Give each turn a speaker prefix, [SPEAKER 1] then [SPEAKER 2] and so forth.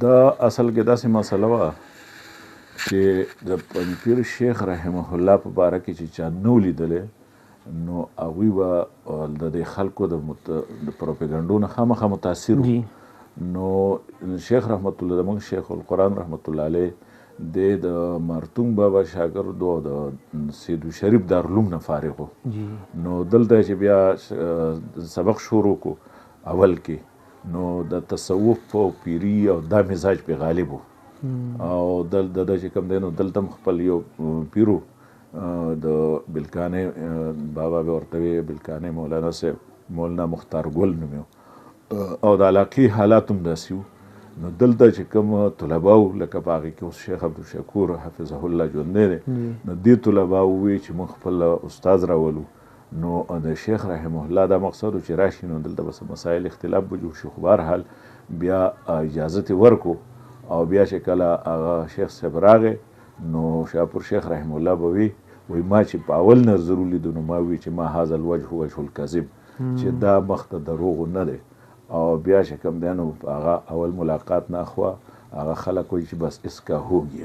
[SPEAKER 1] دا اصل کې داسې مسله وه چې د پنځپیر شیخ رحمه الله په باره کې چې چا نو لیدلی نو هغوی به د دې خلکو د پروپیګنډو نه خامخا متاثر وو. نو شیخ رحمت الله زموږ شیخ القرآن رحمت الله علیه د مرتوم بابا شاګرد او د سیدو شریف دارالعلوم نه فارغ و. نو دلته چې بیا سبق شروع کو اول کې نو د تصوف او پیری او دا مزاج په غالب و او دلته چې کوم دی نو دلته هم خپل یو پیرو د بلکانې بابا به ورته وی بلکانې مولانا صاحب مولانا مختار ګل نوم او د علاقې حالات هم داسې وو. نو دلته چې کوم طلبا وو لکه په هغې کې اوس شیخ عبدالشکور حفظه الله ژوندی دی نو دې طلبا ووی چې موږ خپل استاد راولو. نو د شیخ رحمه الله دا مقصد چې راشي نو دلته بس مسایل اختلاف به جوړ شي خو بهرحال بیا اجازت یې ورکو او بیا چې کله هغه شیخ صاحب راغی نو شاپور شیخ رحمه الله به وی ما چې په اول نظر ولیدو نو ما وی چې ما هذا الوجه وجه الکذب چې دا مخ ته دروغ نه دی او بیا چې کوم دی نو هغه اول ملاقات نه اخوا هغه خلک وایي چې بس اسکا هو گیا.